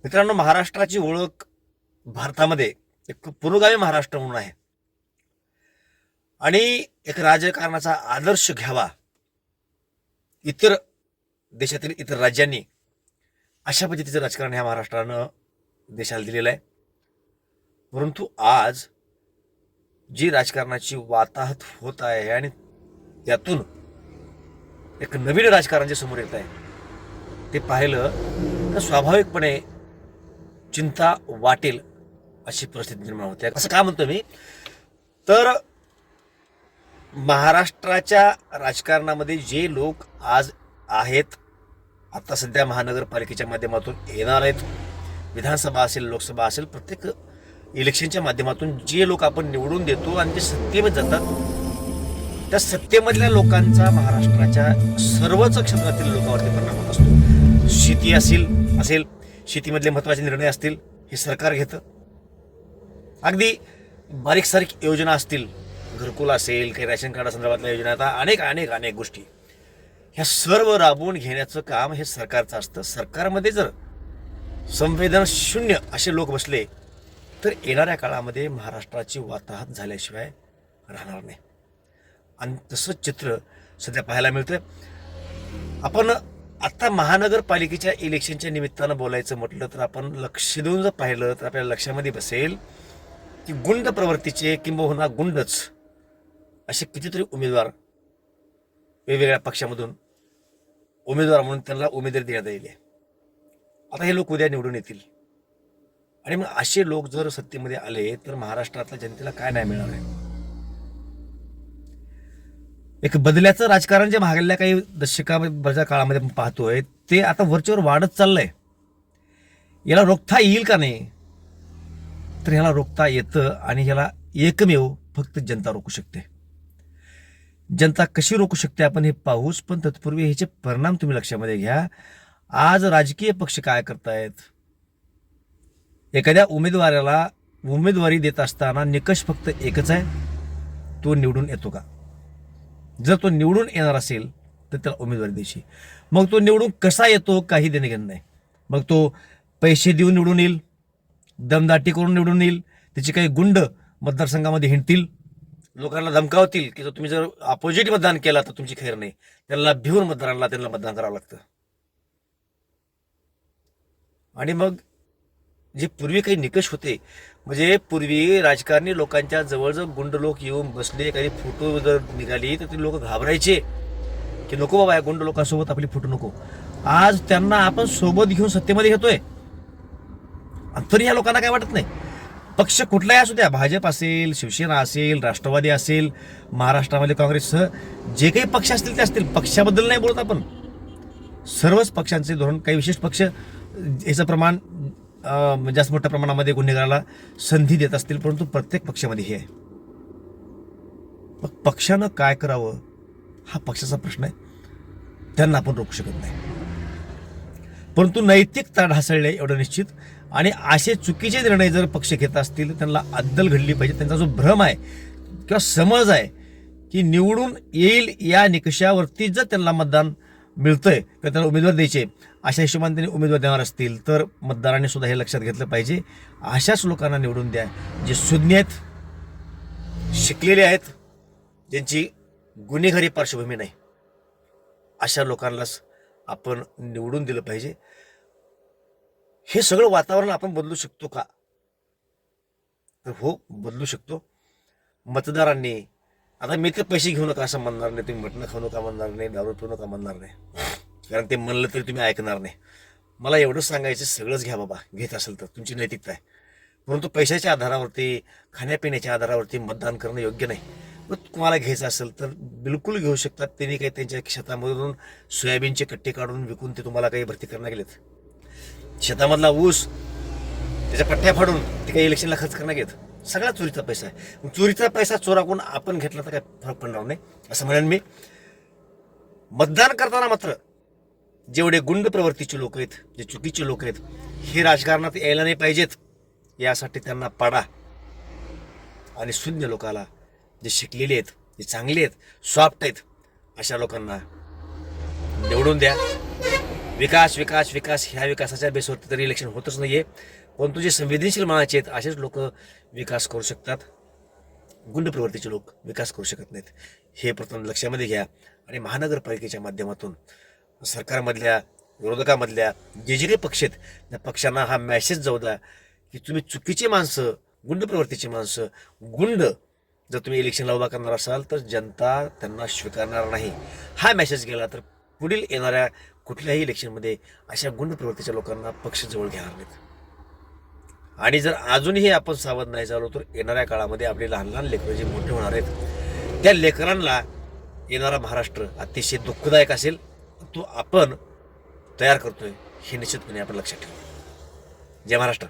मित्रांनो, महाराष्ट्राची ओळख भारतामध्ये एक पुरोगामी महाराष्ट्र म्हणून आहे आणि एक राजकारणाचा आदर्श घ्यावा इतर देशातील इतर राज्यांनी, अशा पद्धतीचं राजकारण ह्या महाराष्ट्रानं देशाला दिलेलं आहे. परंतु आज जी राजकारणाची वाताहत होत आहे आणि त्यातून एक नवीन राजकारण जे समोर येत आहे ते पाहिलं तर स्वाभाविकपणे चिंता वाटेल अशी परिस्थिती निर्माण होते. असं का म्हणतो मी, तर महाराष्ट्राच्या राजकारणामध्ये जे लोक आज आहेत, आता सध्या महानगरपालिकेच्या माध्यमातून येणार आहेत, विधानसभा असेल, लोकसभा असेल, प्रत्येक इलेक्शनच्या माध्यमातून जे लोक आपण निवडून देतो आणि जे सत्तेमध्ये जातात, त्या सत्तेमधल्या लोकांचा महाराष्ट्राच्या सर्वच क्षेत्रातील लोकांवरती परिणाम होत असतो. शेती असेल शेतीमधले महत्त्वाचे निर्णय असतील हे सरकार घेतं. अगदी बारीक सारीक योजना असतील, घरकुल असेल, काही रेशन कार्ड संदर्भातल्या योजना, आता अनेक गोष्टी, ह्या सर्व राबवून घेण्याचं काम हे सरकारचं असतं. सरकारमध्ये जर संवेदन शून्य असे लोक बसले तर येणाऱ्या काळामध्ये महाराष्ट्राची वाताहत झाल्याशिवाय राहणार नाही. आणि तसं चित्र सध्या पाहायला मिळतं. आपण आता महानगरपालिकेच्या इलेक्शनच्या निमित्तानं बोलायचं म्हटलं तर आपण लक्ष देऊन जर पाहिलं तर आपल्याला लक्षामध्ये बसेल की गुंड प्रवृत्तीचे किंबहुना गुंडच असे कितीतरी उमेदवार वेगवेगळ्या पक्षामधून उमेदवार म्हणून त्यांना उमेदवारी देण्यात येईल. आता हे लोक उद्या निवडून येतील आणि मग असे लोक जर सत्तेमध्ये आले तर महाराष्ट्रातल्या जनतेला काय नाही मिळणार आहे. एक बदल्याचं राजकारण जे मागल्या काही दशकाच्या काळामध्ये आपण पाहतोय ते आता वरच्यावर वाढत चाललंय. याला रोखता येईल का नाही, तर ह्याला रोखता येतं आणि ह्याला एकमेव फक्त जनता रोखू शकते. जनता कशी रोखू शकते आपण हे पाहूच, पण तत्पूर्वी ह्याचे परिणाम तुम्ही लक्षामध्ये घ्या. आज राजकीय पक्ष काय करतायत, एखाद्या उमेदवाराला उमेदवारी देत असताना निकष फक्त एकच आहे, तो निवडून येतो का. जर तो निवडून येणार असेल तर त्याला उमेदवारी द्यायची. मग तो निवडून कसा येतो काही देणे घेणं नाही. मग तो पैसे देऊन निवडून येईल, दमदाटी करून निवडून येईल, त्याचे काही गुंड मतदारसंघामध्ये हिंडतील, लोकांना धमकावतील की तुम्ही जर अपोजिट मतदान केला तर तुमची खैर नाही, त्यांना भिवून मतदारांना त्यांना मतदान करावं लागतं. आणि मग जे पूर्वी काही निकष होते, म्हणजे पूर्वी राजकारणी लोकांच्या जवळजवळ गुंड लोक येऊन बसले, काही फोटो जर निघाली तर ते लोक घाबरायचे की नको बाबा या गुंड लोकांसोबत आपली फोटो नको. आज त्यांना आपण सोबत घेऊन सत्तेमध्ये घेतोय तरी या लोकांना काय वाटत नाही. पक्ष कुठलाही असू द्या, भाजप असेल, शिवसेना असेल, राष्ट्रवादी असेल, महाराष्ट्रामध्ये काँग्रेससह जे काही पक्ष असतील ते असतील, पक्षाबद्दल नाही बोलत आपण. सर्वच पक्षांचे धोरण, काही विशेष पक्ष याचं प्रमाण जास्त मोठ्या प्रमाणामध्ये गुन्हेगाराला संधी देत असतील, परंतु प्रत्येक पक्षामध्ये हे आहे. मग पक्षानं काय करावं हा पक्षाचा प्रश्न आहे, त्यांना आपण रोखू शकत नाही. परंतु नैतिकता ढासळले एवढं निश्चित. आणि असे चुकीचे निर्णय जर पक्ष घेत असतील तर त्यांना अद्दल घडली पाहिजे. त्यांचा जो भ्रम आहे किंवा समज आहे की निवडून येईल या निकषावरती जर त्यांना मतदान मिळतंय किंवा त्यांना उमेदवार द्यायचे, अशा हिशोबाने त्यांनी उमेदवार देणार असतील तर मतदारांनी सुद्धा हे लक्षात घेतलं पाहिजे. अशाच लोकांना निवडून द्या जे सुज्ञ आहेत, शिकलेले आहेत, ज्यांची गुन्हेगारी पार्श्वभूमी नाही, अशा लोकांनाच आपण निवडून दिलं पाहिजे. हे सगळं वातावरण आपण बदलू शकतो का, तर हो, बदलू शकतो. मतदारांनी, आता मी तर पैसे घेऊ नका असं म्हणणार नाही, तुम्ही मटणं खाऊ नका म्हणणार नाही, दारू पिऊ नका म्हणणार नाही, कारण ते म्हणलं तरी तुम्ही ऐकणार नाही. मला एवढंच सांगायचं, सगळंच घ्या बाबा, घेत असेल तर तुमची नैतिकता आहे, परंतु पैशाच्या आधारावरती, खाण्यापिण्याच्या आधारावरती मतदान करणं योग्य नाही. मग तुम्हाला घ्यायचं असेल तर बिलकुल घेऊ शकतात. त्यांनी काही त्यांच्या शेतामधून सोयाबीनचे कट्टे काढून विकून ते तुम्हाला काही भरती करणार गेलेत. शेतामधला ऊस त्याच्या पट्ट्या फाडून ते काही इलेक्शनला खर्च करण्यात घेत, सगळा चोरीचा पैसा आहे. चोरीचा पैसा चोराकडून आपण घेतला तर काय फरक पडणार नाही असं म्हणेन मी. मतदान करताना मात्र जेवढे गुंड प्रवृत्तीचे लोक आहेत, जे चुकीचे लोक आहेत, हे राजकारणात यायला नाही पाहिजेत. यासाठी त्यांना पाडा आणि शून्य लोकाला, जे शिकलेले आहेत, जे चांगले आहेत, सॉफ्ट आहेत, अशा लोकांना निवडून द्या. विकास विकास विकास ह्या विकासाच्या बेसवरती तरी इलेक्शन होतच नाही आहे. परंतु जे संवेदनशील मनाचे आहेत असेच लोक विकास करू शकतात. गुंड प्रवृत्तीचे लोक विकास करू शकत नाहीत. हे प्रथम लक्षामध्ये घ्या. आणि महानगरपालिकेच्या माध्यमातून सरकारमधल्या विरोधकामधल्या जे जे काही पक्ष आहेत त्या पक्षांना हा मॅसेज जाऊ द्या की तुम्ही चुकीची माणसं, गुंड प्रवृत्तीची माणसं, गुंड जर तुम्ही इलेक्शनला उभा करणार असाल तर जनता त्यांना स्वीकारणार नाही. हा मेसेज गेला तर पुढील येणाऱ्या कुठल्याही इलेक्शनमध्ये अशा गुंड प्रवृत्तीच्या लोकांना पक्ष जवळ घेणार नाहीत. आणि जर अजूनही आपण सावध नाही झालो तर येणाऱ्या काळामध्ये आपले लहान लहान लेकरं जे मोठे होणार आहेत त्या लेकरांना येणारा महाराष्ट्र अतिशय दुःखदायक असेल. तो आपण तयार करतोय हे निश्चितपणे आपण लक्षात ठेवू. जय महाराष्ट्र.